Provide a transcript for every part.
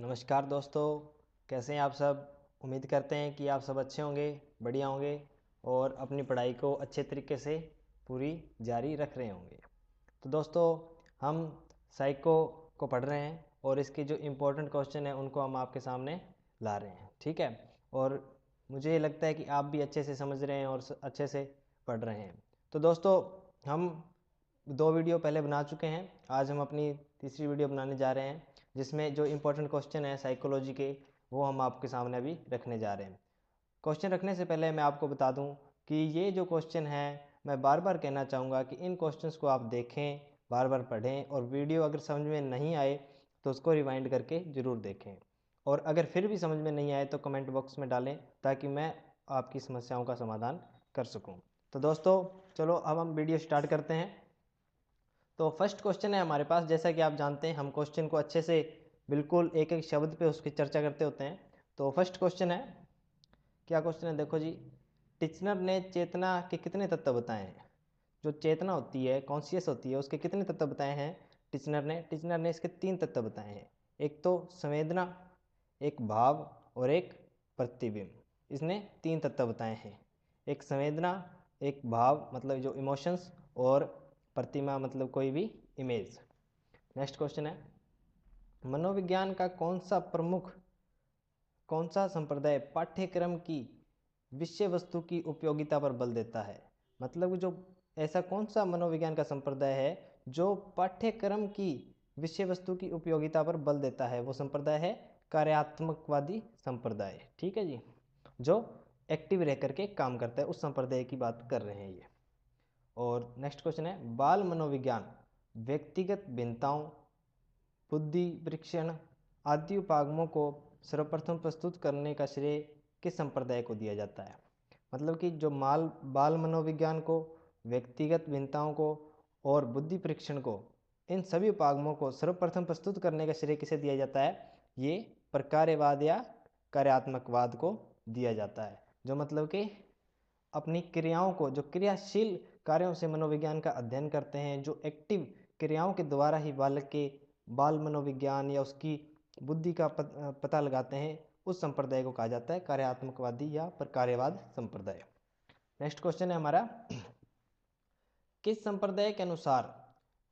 नमस्कार दोस्तों, कैसे हैं आप सब। उम्मीद करते हैं कि आप सब अच्छे होंगे, बढ़िया होंगे और अपनी पढ़ाई को अच्छे तरीके से पूरी जारी रख रहे होंगे। तो दोस्तों, हम साइको को पढ़ रहे हैं और इसके जो इम्पोर्टेंट क्वेश्चन हैं उनको हम आपके सामने ला रहे हैं, ठीक है। और मुझे लगता है कि आप भी अच्छे से समझ रहे हैं और अच्छे से पढ़ रहे हैं। तो दोस्तों, हम 2 वीडियो पहले बना चुके हैं। आज हम अपनी तीसरी वीडियो बनाने जा रहे हैं, जिसमें जो इम्पोर्टेंट क्वेश्चन है साइकोलॉजी के, वो हम आपके सामने अभी रखने जा रहे हैं। क्वेश्चन रखने से पहले मैं आपको बता दूं कि ये जो क्वेश्चन है, मैं बार बार कहना चाहूँगा कि इन क्वेश्चंस को आप देखें, बार बार पढ़ें, और वीडियो अगर समझ में नहीं आए तो उसको रिवाइंड करके ज़रूर देखें। और अगर फिर भी समझ में नहीं आए तो कमेंट बॉक्स में डालें, ताकि मैं आपकी समस्याओं का समाधान कर सकूँ। तो दोस्तों, चलो अब हम वीडियो स्टार्ट करते हैं। तो फर्स्ट क्वेश्चन है हमारे पास। जैसा कि आप जानते हैं, हम क्वेश्चन को अच्छे से बिल्कुल एक एक शब्द पे उसकी चर्चा करते होते हैं। तो फर्स्ट क्वेश्चन है, क्या क्वेश्चन है देखो जी। टिचनर ने चेतना के कितने तत्व बताए हैं। जो चेतना होती है, कॉन्शियस होती है, उसके कितने तत्व बताए हैं टिचनर ने इसके 3 तत्व बताए हैं। एक तो संवेदना, एक भाव और एक प्रतिबिंब। इसने 3 तत्व बताए हैं। एक संवेदना, एक भाव मतलब जो इमोशंस, और प्रतिमा मतलब कोई भी इमेज। नेक्स्ट क्वेश्चन है, मनोविज्ञान का कौन सा संप्रदाय पाठ्यक्रम की विषय वस्तु की उपयोगिता पर बल देता है। मतलब जो ऐसा कौन सा मनोविज्ञान का संप्रदाय है जो पाठ्यक्रम की विषय वस्तु की उपयोगिता पर बल देता है। वो संप्रदाय है कार्यात्मकवादी संप्रदाय, ठीक है जी। जो एक्टिव रह करके काम करता है, उस संप्रदाय की बात कर रहे हैं ये। और नेक्स्ट क्वेश्चन है, बाल मनोविज्ञान व्यक्तिगत भिन्नताओं, बुद्धि परीक्षण आदि उपागमों को सर्वप्रथम प्रस्तुत करने का श्रेय किस संप्रदाय को दिया जाता है। मतलब कि जो बाल मनोविज्ञान को, व्यक्तिगत भिन्नताओं को और बुद्धि परीक्षण को, इन सभी उपागमों को सर्वप्रथम प्रस्तुत करने का श्रेय किसे दिया जाता है। ये प्रकार्यवाद या कार्यात्मकवाद को दिया जाता है। जो मतलब कि अपनी क्रियाओं को, जो क्रियाशील कार्यों से मनोविज्ञान का अध्ययन करते हैं, जो एक्टिव क्रियाओं के द्वारा ही बालक के बाल मनोविज्ञान या उसकी बुद्धि का पता लगाते हैं, उस संप्रदाय को कहा जाता है कार्यात्मकवादी या प्रकार्यवाद संप्रदाय। नेक्स्ट क्वेश्चन है हमारा, किस संप्रदाय के अनुसार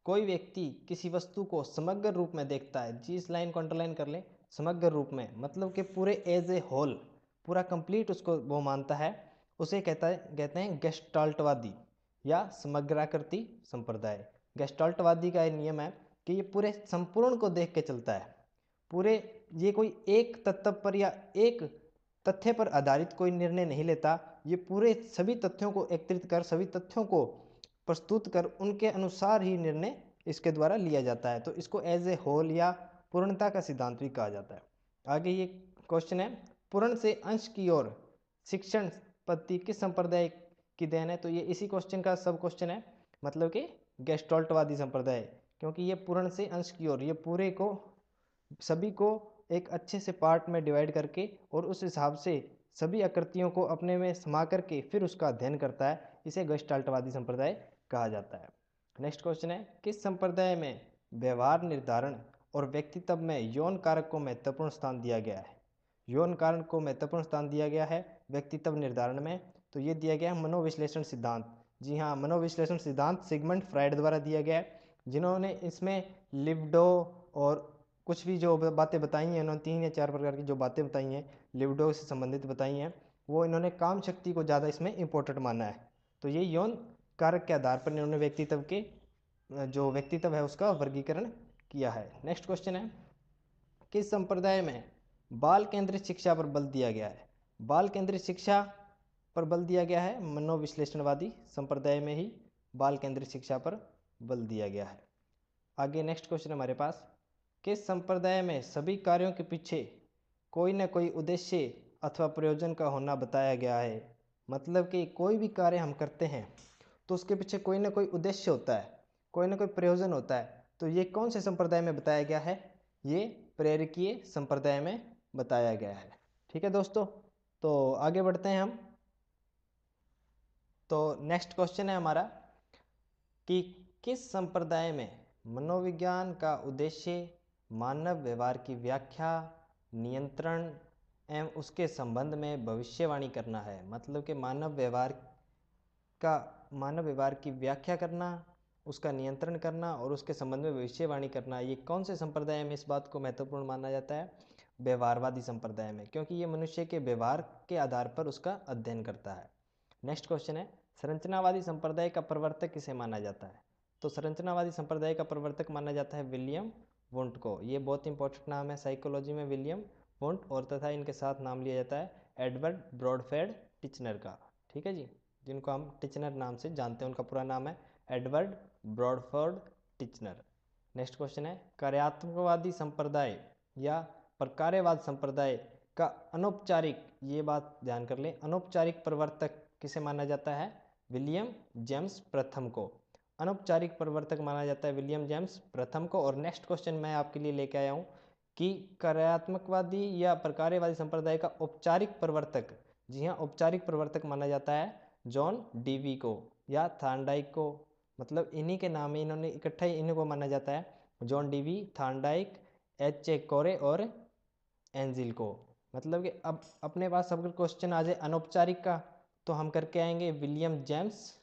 कोई व्यक्ति किसी वस्तु को समग्र रूप में देखता है। जी, इस लाइन को अंडरलाइन कर लें। समग्र रूप में मतलब कि पूरे एज ए होल, पूरा कंप्लीट उसको वो मानता है, उसे कहते हैं गेस्टाल्टवादी या समग्राकृति संप्रदाय। गेस्टाल्टवादी का ये नियम है कि ये पूरे संपूर्ण को देख के चलता है। पूरे, ये कोई एक तत्व पर या एक तथ्य पर आधारित कोई निर्णय नहीं लेता। ये पूरे सभी तथ्यों को एकत्रित कर, सभी तथ्यों को प्रस्तुत कर, उनके अनुसार ही निर्णय इसके द्वारा लिया जाता है। तो इसको एज ए होल या पूर्णता का सिद्धांत भी कहा जाता है। आगे ये क्वेश्चन है, पूर्ण से अंश की ओर शिक्षण पद्धति किस संप्रदाय की देन है। तो ये इसी क्वेश्चन का सब क्वेश्चन है, मतलब कि गेस्टाल्टवादी संप्रदाय। क्योंकि ये पूर्ण से अंश की ओर, ये पूरे को, सभी को एक अच्छे से पार्ट में डिवाइड करके और उस हिसाब से सभी आकृतियों को अपने में समा करके फिर उसका अध्ययन करता है, इसे गेस्टाल्टवादी संप्रदाय कहा जाता है। नेक्स्ट क्वेश्चन है, किस संप्रदाय में व्यवहार निर्धारण और व्यक्तित्व में यौन कारक को महत्वपूर्ण स्थान दिया गया है। यौन कारक को महत्वपूर्ण स्थान दिया गया है व्यक्तित्व निर्धारण में। तो ये दिया गया है मनोविश्लेषण सिद्धांत। जी हाँ, मनोविश्लेषण सिद्धांत सिगमंड फ्राइड द्वारा दिया गया है, जिन्होंने इसमें लिबिडो और कुछ भी जो बातें बताई हैं, उन्होंने 3 या 4 प्रकार की जो बातें बताई हैं, लिबिडो से संबंधित बताई हैं, वो इन्होंने काम शक्ति को ज़्यादा इसमें इम्पोर्टेंट माना है। तो ये यौन कारक के आधार पर इन्होंने व्यक्तित्व के, जो व्यक्तित्व है उसका वर्गीकरण किया है। नेक्स्ट क्वेश्चन है, किस संप्रदाय में बाल केंद्रित शिक्षा पर बल दिया गया है। बाल केंद्रित शिक्षा पर बल दिया गया है मनोविश्लेषणवादी संप्रदाय में ही बाल केंद्रित शिक्षा पर बल दिया गया है। आगे नेक्स्ट क्वेश्चन हमारे पास, किस संप्रदाय में सभी कार्यों के पीछे कोई न कोई उद्देश्य अथवा प्रयोजन का होना बताया गया है। मतलब कि कोई भी कार्य हम करते हैं तो उसके पीछे कोई ना कोई उद्देश्य होता है, कोई ना कोई प्रयोजन होता है। तो ये कौन से संप्रदाय में बताया गया है, ये प्रेरकीय संप्रदाय में बताया गया है। ठीक है दोस्तों, तो आगे बढ़ते हैं हम। तो नेक्स्ट क्वेश्चन है हमारा कि किस संप्रदाय में मनोविज्ञान का उद्देश्य मानव व्यवहार की व्याख्या नियंत्रण एवं उसके संबंध में भविष्यवाणी करना है। मतलब कि मानव व्यवहार की व्याख्या करना, उसका नियंत्रण करना और उसके संबंध में भविष्यवाणी करना। ये कौन से संप्रदाय में इस बात को महत्वपूर्ण माना जाता है? व्यवहारवादी संप्रदाय में, क्योंकि ये मनुष्य के व्यवहार के आधार पर उसका अध्ययन करता है। नेक्स्ट क्वेश्चन है, संरचनावादी संप्रदाय का प्रवर्तक किसे माना जाता है? तो संरचनावादी संप्रदाय का प्रवर्तक माना जाता है विलियम वुंट को। ये बहुत इंपॉर्टेंट नाम है साइकोलॉजी में, विलियम वुंट, और तथा इनके साथ नाम लिया जाता है एडवर्ड ब्रॉडफेड टिचनर का। ठीक है जी, जिनको हम टिचनर नाम से जानते हैं, उनका पूरा नाम है एडवर्ड ब्रॉडफोर्ड टिचनर। नेक्स्ट क्वेश्चन है, कार्यात्मकवादी संप्रदाय या प्रकार्यवाद संप्रदाय का अनौपचारिक, ये बात ध्यान कर लें, अनौपचारिक प्रवर्तक किसे माना जाता है? विलियम जेम्स प्रथम को। अनौपचारिक प्रवर्तक माना जाता है विलियम जेम्स प्रथम को। और नेक्स्ट क्वेश्चन मैं आपके लिए लेके आया हूँ कि कार्यात्मकवादी या प्रकार्यवादी संप्रदाय का औपचारिक प्रवर्तक, जी हाँ, औपचारिक प्रवर्तक माना जाता है जॉन डीवी को या थार्नडाइक को। मतलब इन्हीं के नाम है, इन्होंने इकट्ठा ही इन्हीं को माना जाता है, John Dewey, Thorndike, H A कोरे और एंजिल को। मतलब कि अब अपने पास अगर क्वेश्चन आ जाए अनौपचारिक का तो हम करके आएंगे विलियम जेम्स,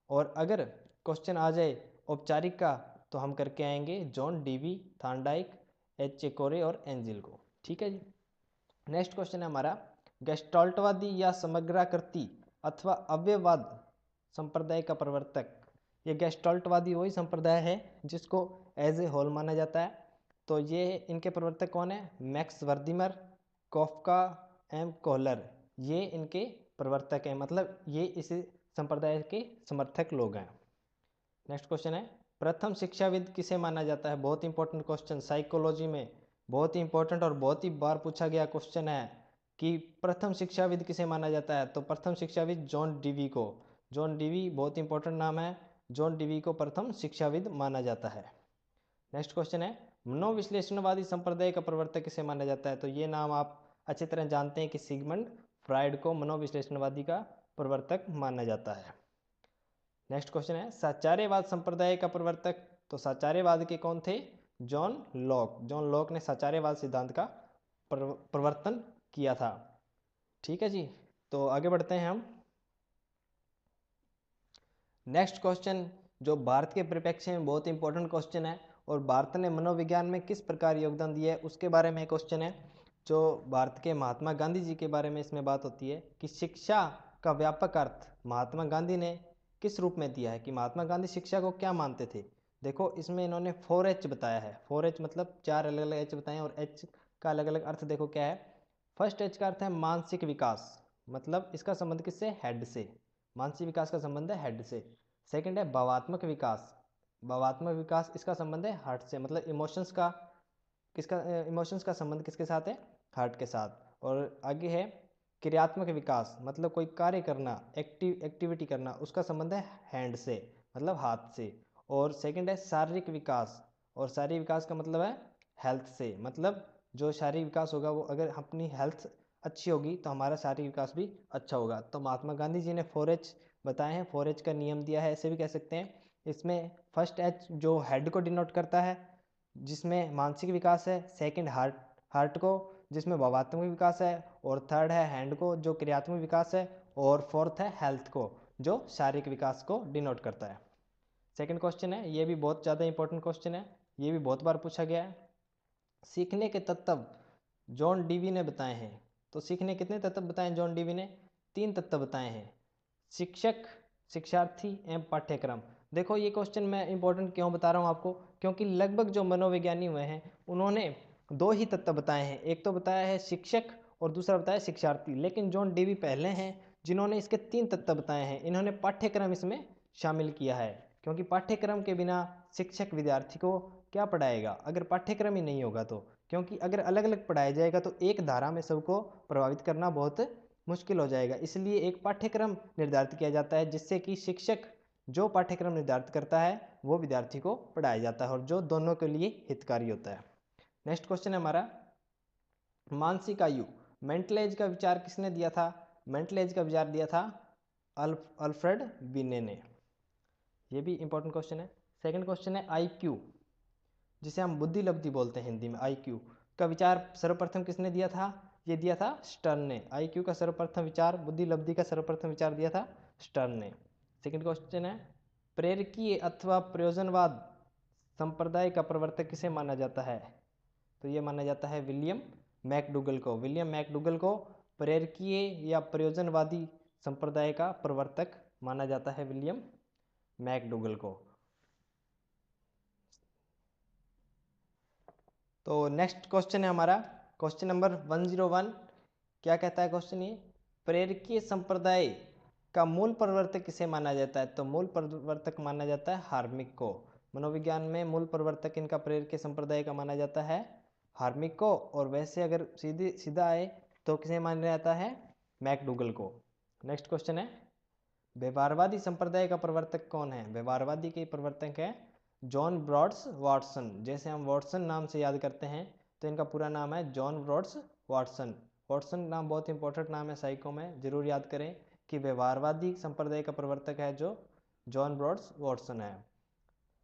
और अगर क्वेश्चन आ जाए औपचारिक का तो हम करके आएंगे John Dewey, Thorndike, H A कोरे और एंजिल को। ठीक है जी। नेक्स्ट क्वेश्चन है हमारा, गेस्टाल्टवादी या समग्राकृति अथवा अव्ययवाद संप्रदाय का प्रवर्तक। ये गेस्टाल्टवादी वही संप्रदाय है जिसको एज ए होल माना जाता है। तो ये इनके प्रवर्तक कौन है? मैक्स वर्दिमर, कॉफका एम कोहलर, ये इनके प्रवर्तक हैं। मतलब ये इस संप्रदाय के समर्थक लोग हैं। नेक्स्ट क्वेश्चन है, प्रथम शिक्षाविद किसे माना जाता है? बहुत इंपॉर्टेंट क्वेश्चन, साइकोलॉजी में बहुत इंपॉर्टेंट और बहुत ही बार पूछा गया क्वेश्चन है कि प्रथम शिक्षाविद किसे माना जाता है? तो प्रथम शिक्षाविद जॉन डीवी को। जॉन डीवी बहुत इंपॉर्टेंट नाम है, जॉन डीवी को प्रथम शिक्षाविद माना जाता है। नेक्स्ट क्वेश्चन है, मनोविश्लेषणवादी संप्रदाय का प्रवर्तक किसे माना जाता है? तो ये नाम आप अच्छी तरह जानते हैं कि सिगमंड फ्राइड को मनोविश्लेषणवादी का प्रवर्तक माना जाता है। नेक्स्ट क्वेश्चन है, साचार्यवाद संप्रदाय का प्रवर्तक। तो साचार्यवाद के कौन थे? John Locke. जॉन लॉक ने साचार्यवाद सिद्धांत का प्रवर्तन किया था। ठीक है जी, तो आगे बढ़ते हैं हम। नेक्स्ट क्वेश्चन जो भारत के परिप्रेक्ष्य में बहुत इंपॉर्टेंट क्वेश्चन है, और भारत ने मनोविज्ञान में किस प्रकार योगदान दिया है उसके बारे में क्वेश्चन है। जो भारत के महात्मा गांधी जी के बारे में इसमें बात होती है कि शिक्षा का व्यापक अर्थ महात्मा गांधी ने किस रूप में दिया है, कि महात्मा गांधी शिक्षा को क्या मानते थे। देखो इसमें इन्होंने 4H बताया है। 4H मतलब 4 अलग अलग H बताए, और H का अलग अलग अर्थ देखो क्या है। फर्स्ट H का अर्थ है मानसिक विकास, मतलब इसका संबंध किससे? हेड से। मानसिक विकास का संबंध है हेड से। सेकंड है भावात्मक विकास। भावात्मक विकास इसका संबंध है हार्ट से, मतलब इमोशंस का, इमोशंस का संबंध किसके साथ है? हार्ट के साथ। और आगे है क्रियात्मक विकास, मतलब कोई कार्य करना, एक्टिविटी करना, उसका संबंध है हैंड से, मतलब हाथ से। और सेकंड है शारीरिक विकास, और शारीरिक विकास का मतलब है हेल्थ से, मतलब जो शारीरिक विकास होगा वो अगर अपनी हेल्थ अच्छी होगी तो हमारा शारीरिक विकास भी अच्छा होगा। तो महात्मा गांधी जी ने 4H बताए हैं, 4H का नियम दिया है, ऐसे भी कह सकते हैं। इसमें फर्स्ट H जो हेड को डिनोट करता है जिसमें मानसिक विकास है, सेकंड हार्ट को जिसमें भावात्मक विकास है, और थर्ड है हैंड को जो क्रियात्मक विकास है, और फोर्थ है हेल्थ को जो शारीरिक विकास को डिनोट करता है। सेकंड क्वेश्चन है, ये भी बहुत ज़्यादा इंपॉर्टेंट क्वेश्चन है, ये भी बहुत बार पूछा गया है। सीखने के तत्व जॉन डीवी ने बताए हैं। तो सीखने कितने तत्व बताए जॉन डीवी ने? 3 तत्व बताए हैं, शिक्षक, शिक्षार्थी एवं पाठ्यक्रम। देखो ये क्वेश्चन मैं इंपॉर्टेंट क्यों बता रहा हूँ आपको, क्योंकि लगभग जो मनोविज्ञानी हुए हैं उन्होंने 2 ही तत्व बताए हैं, एक तो बताया है शिक्षक और दूसरा बताया शिक्षार्थी। लेकिन जॉन डीवी पहले हैं जिन्होंने इसके 3 तत्व बताए हैं। इन्होंने पाठ्यक्रम इसमें शामिल किया है, क्योंकि पाठ्यक्रम के बिना शिक्षक विद्यार्थी को क्या पढ़ाएगा अगर पाठ्यक्रम ही नहीं होगा तो। क्योंकि अगर अलग अलग पढ़ाया जाएगा तो एक धारा में सबको प्रभावित करना बहुत मुश्किल हो जाएगा। इसलिए एक पाठ्यक्रम निर्धारित किया जाता है जिससे कि शिक्षक जो पाठ्यक्रम निर्धारित करता है वो विद्यार्थी को पढ़ाया जाता है, और जो दोनों के लिए हितकारी होता है। नेक्स्ट क्वेश्चन है हमारा, मानसिक आयु, मेंटल एज का विचार किसने दिया था? मेंटल एज का विचार दिया था अल्फ्रेड बिने ने। ये भी इंपॉर्टेंट क्वेश्चन है। सेकंड क्वेश्चन है IQ, जिसे हम बुद्धि लब्धि बोलते हैं हिंदी में IQ। का विचार सर्वप्रथम किसने दिया था? ये दिया था स्टर्न ने। आईक्यू का सर्वप्रथम विचार, बुद्धि लब्धि का सर्वप्रथम विचार दिया था स्टर्न ने। सेकंड क्वेश्चन है, प्रेरकीय अथवा प्रयोजनवाद संप्रदाय का प्रवर्तक किसे माना जाता है? तो ये माना जाता है विलियम मैकडूगल को। विलियम मैकडूगल को प्रेरकीय या प्रयोजनवादी संप्रदाय का प्रवर्तक माना जाता है, विलियम मैकडूगल को। तो नेक्स्ट क्वेश्चन है हमारा क्वेश्चन नंबर 101। क्या कहता है क्वेश्चन? ये प्रेरकीय संप्रदाय का मूल प्रवर्तक किसे माना जाता है? तो मूल प्रवर्तक माना जाता है हार्मिक को। मनोविज्ञान में मूल प्रवर्तक इनका प्रेरकीय संप्रदाय का माना जाता है हार्मिक को। और वैसे अगर सीधा आए तो किसे माना जाता है? मैकडूगल को। नेक्स्ट क्वेश्चन है, व्यवहारवादी संप्रदाय का प्रवर्तक कौन है? व्यवहारवादी के प्रवर्तक है जॉन ब्रॉड्स वाटसन। जैसे हम वाटसन नाम से याद करते हैं तो इनका पूरा नाम है जॉन ब्रॉड्स वाटसन। वाटसन नाम बहुत इंपॉर्टेंट नाम है, साइको में जरूर याद करें कि व्यवहारवादी संप्रदाय का प्रवर्तक है जो जॉन ब्रॉड्स वाटसन है।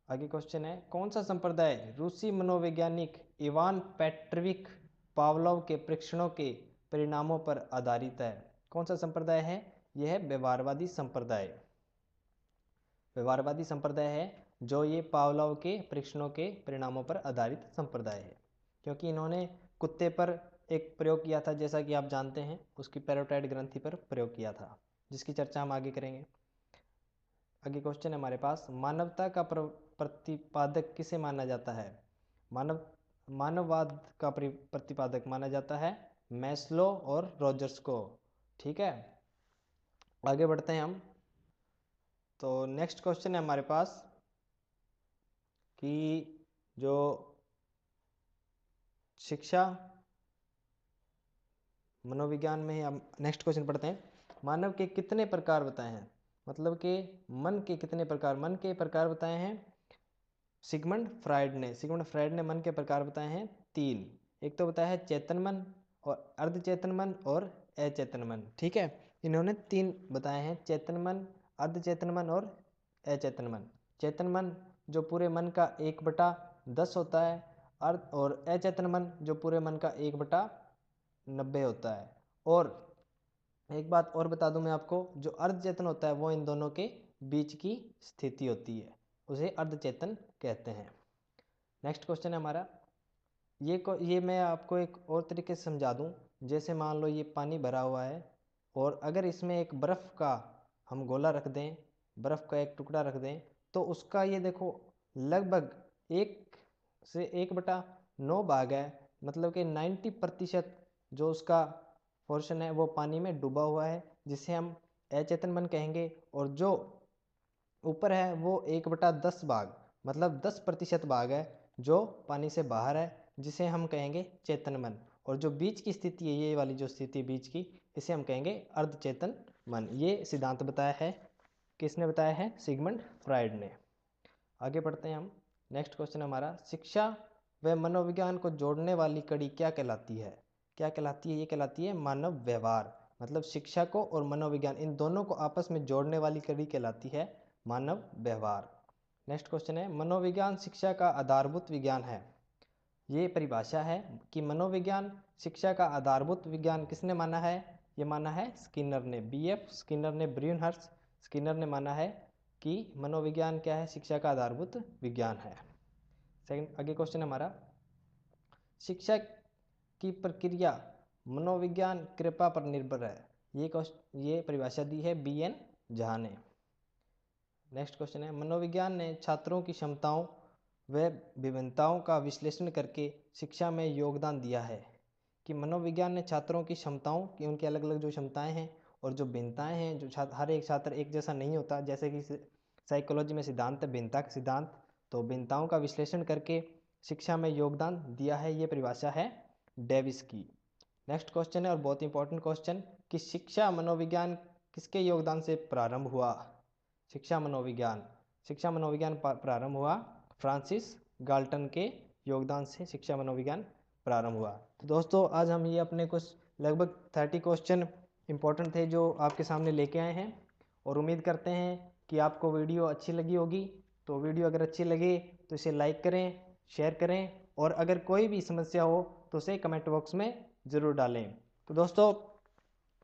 आगे क्वेश्चन है, कौन सा संप्रदाय रूसी मनोवैज्ञानिक इवान पेट्रोविच पावलोव के परीक्षणों के परिणामों पर आधारित है? कौन सा संप्रदाय है? यह है व्यवहारवादी संप्रदाय। व्यवहारवादी संप्रदाय है जो ये पावलोव के परीक्षणों के परिणामों पर आधारित संप्रदाय है, क्योंकि इन्होंने कुत्ते पर एक प्रयोग किया था, जैसा कि आप जानते हैं, उसकी पैरोटाइड ग्रंथि पर प्रयोग किया था, जिसकी चर्चा हम आगे करेंगे। आगे क्वेश्चन है हमारे पास, मानवता का प्रतिपादक किसे माना जाता है? मानववाद का प्रतिपादक माना जाता है मैस्लो और रॉजर्स को। ठीक है, आगे बढ़ते हैं हम। तो नेक्स्ट क्वेश्चन है हमारे पास कि जो शिक्षा मनोविज्ञान में हम नेक्स्ट क्वेश्चन पढ़ते हैं, मानव के कितने प्रकार बताए हैं? मतलब कि मन के कितने प्रकार, मन के प्रकार बताए हैं सिगमंड फ्राइड ने मन के प्रकार बताए हैं 3। एक तो बताया है चेतन मन और अर्धचेतन मन और अचेतन मन। ठीक है, इन्होंने 3 बताए हैं, चेतन मन, अर्धचेतन मन और अचेतन मन। चेतन मन जो पूरे मन का 1/10 होता है, और अचेतन मन जो पूरे मन का 1/90 होता है। और एक बात और बता दूं मैं आपको, जो अर्धचेतन होता है वो इन दोनों के बीच की स्थिति होती है, उसे अर्धचेतन कहते हैं। नेक्स्ट क्वेश्चन है हमारा, ये मैं आपको एक और तरीके से समझा दूं। जैसे मान लो ये पानी भरा हुआ है और अगर इसमें एक बर्फ़ का हम गोला रख दें, बर्फ़ का एक टुकड़ा रख दें, तो उसका ये देखो लगभग 1 से 1/9 भाग है, मतलब कि 90% जो उसका पोर्शन है वो पानी में डूबा हुआ है, जिसे हम अचेतन मन कहेंगे। और जो ऊपर है वो 1/10 भाग, मतलब 10% भाग है जो पानी से बाहर है, जिसे हम कहेंगे चेतन मन। और जो बीच की स्थिति है, ये वाली जो स्थिति बीच की, इसे हम कहेंगे अर्धचेतन मन। ये सिद्धांत बताया है, किसने बताया है? सिगमंड फ्राइड ने। आगे बढ़ते हैं हम। नेक्स्ट क्वेश्चन हमारा, शिक्षा व मनोविज्ञान को जोड़ने वाली कड़ी क्या कहलाती है? क्या कहलाती है? ये कहलाती है मानव व्यवहार। मतलब शिक्षा को और मनोविज्ञान, इन दोनों को आपस में जोड़ने वाली कड़ी कहलाती है मानव व्यवहार। नेक्स्ट क्वेश्चन है, मनोविज्ञान शिक्षा का आधारभूत विज्ञान है। ये परिभाषा है कि मनोविज्ञान शिक्षा का आधारभूत विज्ञान किसने माना है? ये माना है स्किनर ने, BF स्किनर ने, ब्रूनहर्स स्किनर ने माना है कि मनोविज्ञान क्या है? शिक्षा का आधारभूत विज्ञान है। सेकंड, आगे क्वेश्चन हमारा, शिक्षा की प्रक्रिया मनोविज्ञान कृपा पर निर्भर है। ये परिभाषा दी है BN झा ने। नेक्स्ट क्वेश्चन है, मनोविज्ञान ने छात्रों की क्षमताओं व विभिन्नताओं का विश्लेषण करके शिक्षा में योगदान दिया है। कि मनोविज्ञान ने छात्रों की क्षमताओं की, उनकी अलग अलग जो क्षमताएं हैं और जो भिन्नताएं हैं, जो हर एक छात्र एक जैसा नहीं होता, जैसे कि साइकोलॉजी में सिद्धांत है भिन्नता का सिद्धांत, तो भिन्नताओं का विश्लेषण करके शिक्षा में योगदान दिया है, ये परिभाषा है डेविस की। नेक्स्ट क्वेश्चन है और बहुत इंपॉर्टेंट क्वेश्चन, कि शिक्षा मनोविज्ञान किसके योगदान से प्रारंभ हुआ? शिक्षा मनोविज्ञान प्रारंभ हुआ फ्रांसिस गाल्टन के योगदान से शिक्षा मनोविज्ञान प्रारंभ हुआ। तो दोस्तों, आज हम ये अपने कुछ लगभग 30 क्वेश्चन इंपॉर्टेंट थे जो आपके सामने लेके आए हैं, और उम्मीद करते हैं कि आपको वीडियो अच्छी लगी होगी। तो वीडियो अगर अच्छी लगे तो इसे लाइक करें, शेयर करें और अगर कोई भी समस्या हो तो उसे कमेंट बॉक्स में ज़रूर डालें। तो दोस्तों,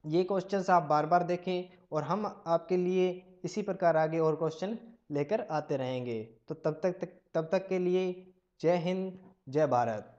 ये क्वेश्चंस आप बार बार देखें और हम आपके लिए इसी प्रकार आगे और क्वेश्चन लेकर आते रहेंगे। तो तब तक के लिए जय हिंद, जय भारत।